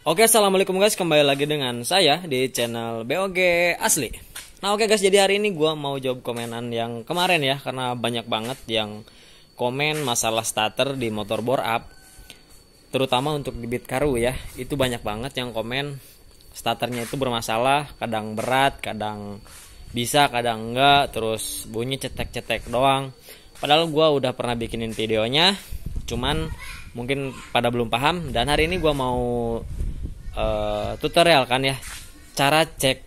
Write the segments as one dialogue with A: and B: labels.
A: Oke, assalamualaikum guys, kembali lagi dengan saya di channel BOG Asli. Nah oke guys, jadi hari ini gue mau jawab komenan yang kemarin ya, karena banyak banget yang komen masalah starter di motor bore up, terutama untuk di Beat Karoo ya. Itu banyak banget yang komen starternya itu bermasalah, kadang berat, kadang bisa, kadang enggak, terus bunyi cetek-cetek doang. Padahal gue udah pernah bikinin videonya, cuman mungkin pada belum paham. Dan hari ini gue mau tutorial kan ya, cara cek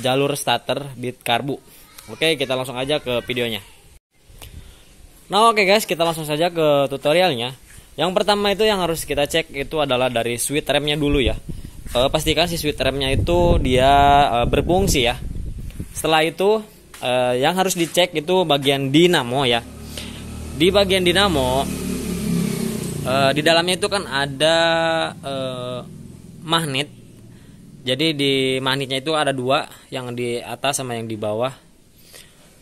A: jalur starter Beat Karoo. Oke, kita langsung aja ke videonya. Nah oke guys, kita langsung saja ke tutorialnya. Yang pertama itu yang harus kita cek itu adalah dari switch remnya dulu ya. Pastikan si switch remnya itu dia berfungsi ya. Setelah itu yang harus dicek itu bagian dinamo ya. Di bagian dinamo di dalamnya itu kan ada magnet. Jadi di magnetnya itu ada dua, yang di atas sama yang di bawah.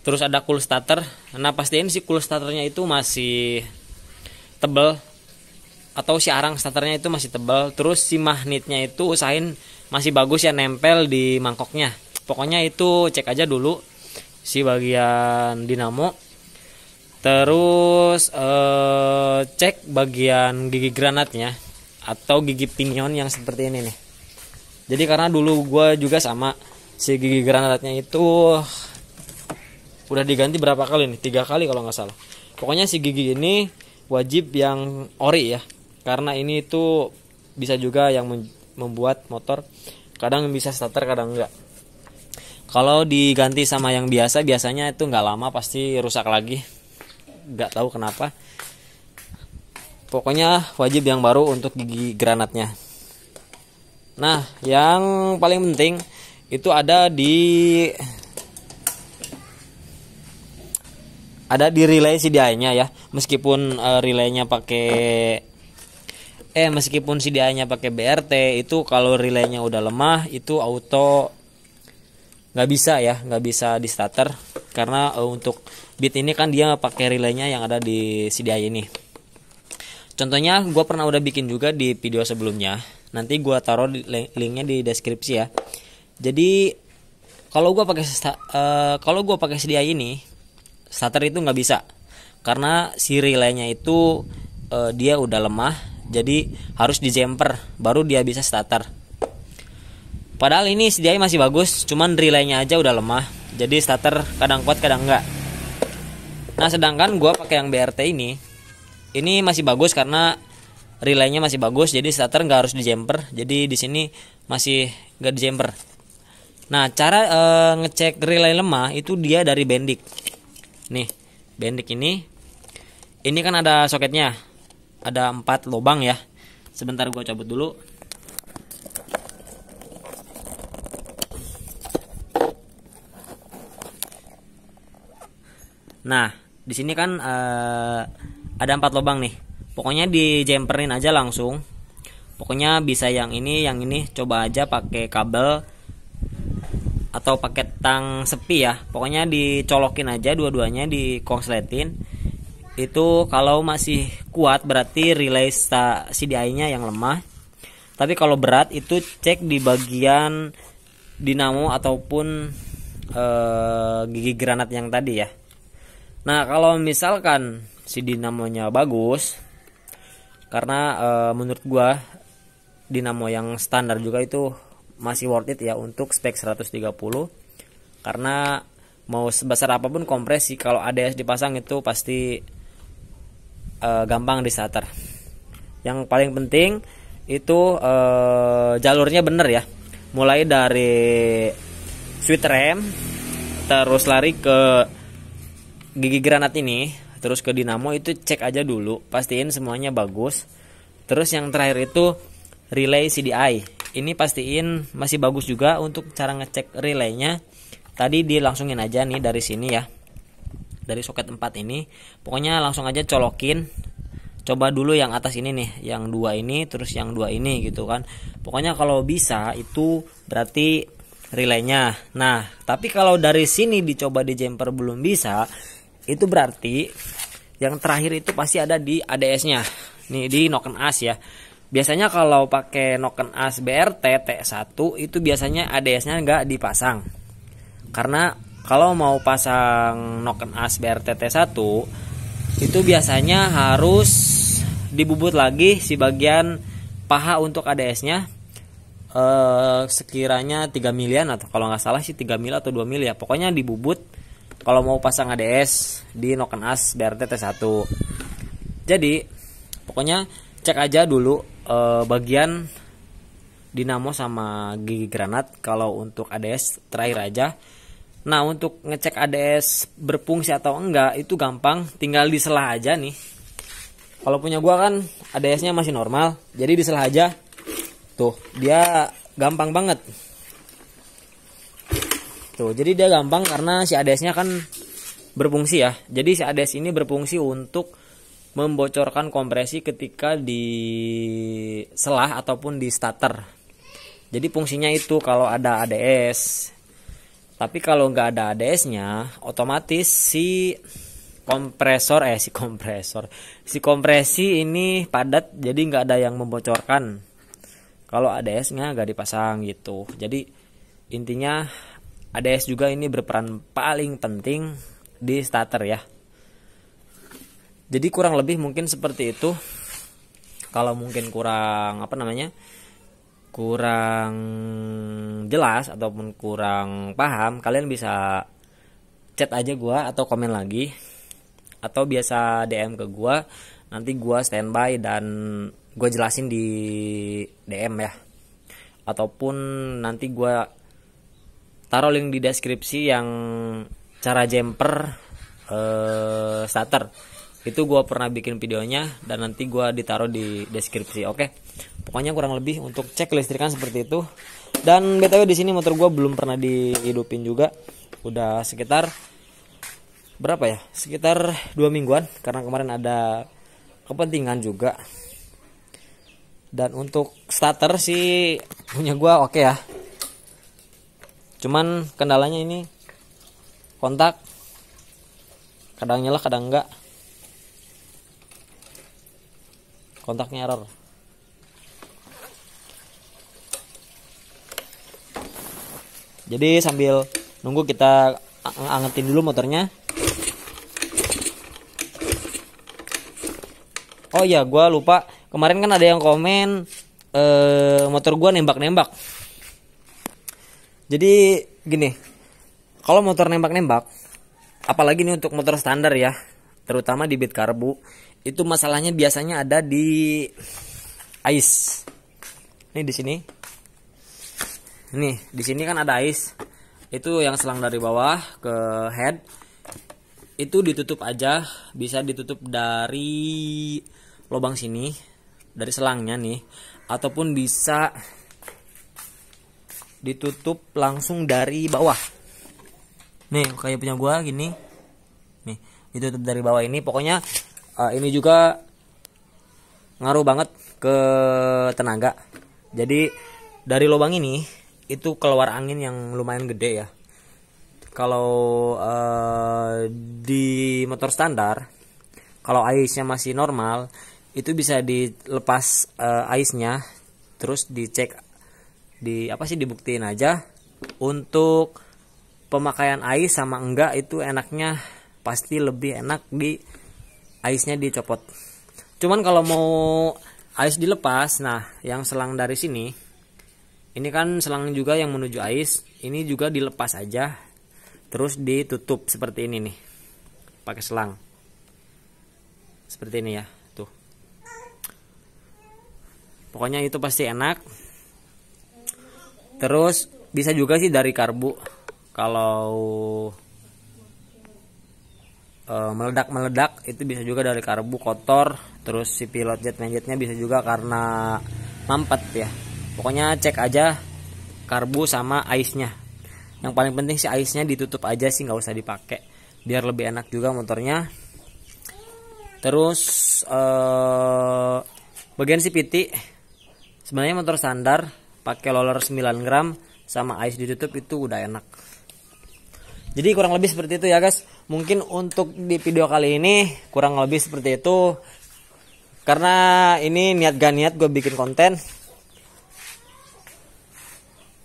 A: Terus ada cool starter. Nah pastiin si cool starternya itu masih tebal, atau si arang starternya itu masih tebal. Terus si magnetnya itu usahain masih bagus ya, nempel di mangkoknya. Pokoknya itu cek aja dulu si bagian dinamo. Terus cek bagian gigi granatnya atau gigi pinion yang seperti ini nih. Jadi karena dulu gue juga sama, si gigi granatnya itu udah diganti berapa kali nih, 3 kali kalau nggak salah. Pokoknya si gigi ini wajib yang ori ya, karena ini itu bisa juga yang membuat motor kadang bisa starter kadang enggak. Kalau diganti sama yang biasa, biasanya itu nggak lama pasti rusak lagi, nggak tahu kenapa. Pokoknya wajib yang baru untuk gigi granatnya. Nah yang paling penting itu ada di relay CDI-nya ya. Meskipun relaynya pakai meskipun CDI-nya pakai BRT, itu kalau relaynya udah lemah itu auto nggak bisa ya, nggak bisa di starter. Karena untuk Beat ini kan dia pakai relaynya yang ada di CDI ini. Contohnya gue pernah udah bikin juga di video sebelumnya. Nanti gue taruh linknya di deskripsi ya. Jadi kalau gue pakai CDI ini, starter itu nggak bisa, karena si relaynya itu dia udah lemah. Jadi harus di jumper baru dia bisa starter. Padahal ini CDI masih bagus, cuman relaynya aja udah lemah. Jadi starter kadang kuat kadang enggak. Nah sedangkan gue pakai yang BRT ini masih bagus karena relaynya masih bagus, jadi starter nggak harus di jumper. Jadi di sini masih nggak di jumper. Nah cara ngecek relay lemah itu dia dari bendik. Nih bendik ini kan ada soketnya, ada 4 lubang ya. Sebentar gue cabut dulu. Nah di sini kan ada 4 lubang nih. Pokoknya di jumperin aja langsung. Pokoknya bisa yang ini coba aja pakai kabel atau pakai tang sepi ya. Pokoknya dicolokin aja dua-duanya, dikonsletin. Itu kalau masih kuat berarti relay CDI-nya yang lemah. Tapi kalau berat itu cek di bagian dinamo ataupun gigi granat yang tadi ya. Nah kalau misalkan si dinamonya bagus, karena menurut gua dinamo yang standar juga itu masih worth it ya untuk spek 130. Karena mau sebesar apapun kompresi, kalau ADS dipasang itu pasti gampang di starter. Yang paling penting itu jalurnya bener ya, mulai dari switch rem, terus lari ke gigi granat ini, terus ke dinamo, itu cek aja dulu, pastiin semuanya bagus. Terus yang terakhir itu relay CDI. Ini pastiin masih bagus juga. Untuk cara ngecek relaynya tadi dilangsungin aja nih dari sini ya, dari soket 4 ini. Pokoknya langsung aja colokin. Coba dulu yang atas ini nih, yang 2 ini, terus yang 2 ini gitu kan. Pokoknya kalau bisa itu berarti relaynya. Nah tapi kalau dari sini dicoba di jumper belum bisa, itu berarti yang terakhir itu pasti ada di ADS-nya. Nih di Noken As ya. Biasanya kalau pakai Noken As BRT T1 itu biasanya ADS-nya nggak dipasang. Karena kalau mau pasang Noken As BRT T1 itu biasanya harus dibubut lagi si bagian paha untuk ADS-nya, sekiranya 3 milian atau kalau nggak salah sih 3 mil atau 2 mil ya. Pokoknya dibubut kalau mau pasang ADS di Noken As BRT T1. Jadi pokoknya cek aja dulu bagian dinamo sama gigi granat kalau untuk ADS terakhir aja. Nah, untuk ngecek ADS berfungsi atau enggak itu gampang, tinggal diselah aja nih. Kalau punya gua kan ADS-nya masih normal, jadi diselah aja. Tuh, dia gampang banget. Tuh, jadi dia gampang karena si ADS-nya kan berfungsi ya. Jadi si ADS ini berfungsi untuk membocorkan kompresi ketika di selah ataupun di starter. Jadi fungsinya itu kalau ada ADS. Tapi kalau nggak ada ADS-nya, otomatis si kompresi ini padat, jadi nggak ada yang membocorkan kalau ADS-nya nggak dipasang gitu. Jadi intinya ADS juga ini berperan paling penting di starter ya. Jadi kurang lebih mungkin seperti itu. Kalau mungkin kurang kurang jelas ataupun kurang paham, kalian bisa chat aja gua atau komen lagi, atau biasa DM ke gua, nanti gua standby dan gua jelasin di DM ya, ataupun nanti gua taruh link di deskripsi yang cara jumper starter. Itu gue pernah bikin videonya dan nanti gue ditaruh di deskripsi. Oke, pokoknya kurang lebih untuk cek kelistrikan seperti itu. Dan btw di sini motor gue belum pernah dihidupin juga. Udah sekitar berapa ya? Sekitar 2 mingguan karena kemarin ada kepentingan juga. Dan untuk starter sih punya gue oke ya. Cuman kendalanya ini kontak kadang nyala kadang enggak. Kontaknya error. Jadi sambil nunggu kita angetin dulu motornya. Oh iya, gue lupa. Kemarin kan ada yang komen motor gue nembak-nembak. Jadi gini, kalau motor nembak-nembak, apalagi nih untuk motor standar ya, terutama di bit karbu, itu masalahnya biasanya ada di ais. Nih di sini. Nih, di sini kan ada ais. Itu yang selang dari bawah ke head. Itu ditutup aja, bisa ditutup dari lubang sini, dari selangnya nih, ataupun bisa ditutup langsung dari bawah. Nih, kayak punya gua gini. Nih, ditutup dari bawah ini. Pokoknya ini juga ngaruh banget ke tenaga. Jadi dari lubang ini itu keluar angin yang lumayan gede ya. Kalau di motor standar, kalau aisnya masih normal, itu bisa dilepas aisnya, terus dicek dibuktiin aja untuk pemakaian ais sama enggak. Itu enaknya pasti lebih enak di aisnya dicopot. Cuman kalau mau ais dilepas, nah yang selang dari sini, ini kan selang juga yang menuju ais, ini juga dilepas aja, terus ditutup seperti ini nih, pakai selang, seperti ini ya, tuh. Pokoknya itu pasti enak. Terus bisa juga sih dari karbu, kalau meledak itu bisa juga dari karbu kotor. Terus si pilot jet magnetnya bisa juga karena mampet ya. Pokoknya cek aja karbu sama aisnya. Yang paling penting si aisnya ditutup aja sih, nggak usah dipakai, biar lebih enak juga motornya. Terus bagian CVT, sebenarnya motor standar pakai roller 9 gram sama ais ditutup itu udah enak. Jadi kurang lebih seperti itu ya guys. Mungkin untuk di video kali ini kurang lebih seperti itu. Karena ini niat gak niat gue bikin konten,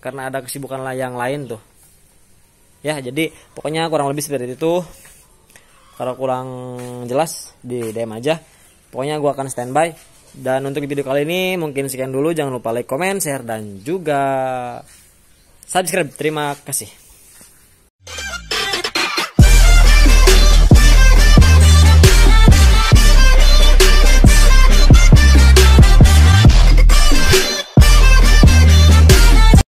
A: karena ada kesibukan yang lain tuh ya. Jadi pokoknya kurang lebih seperti itu. Kalau kurang jelas di DM aja. Pokoknya gue akan standby. Dan untuk video kali ini mungkin sekian dulu. Jangan lupa like, comment, share, dan juga subscribe. Terima kasih.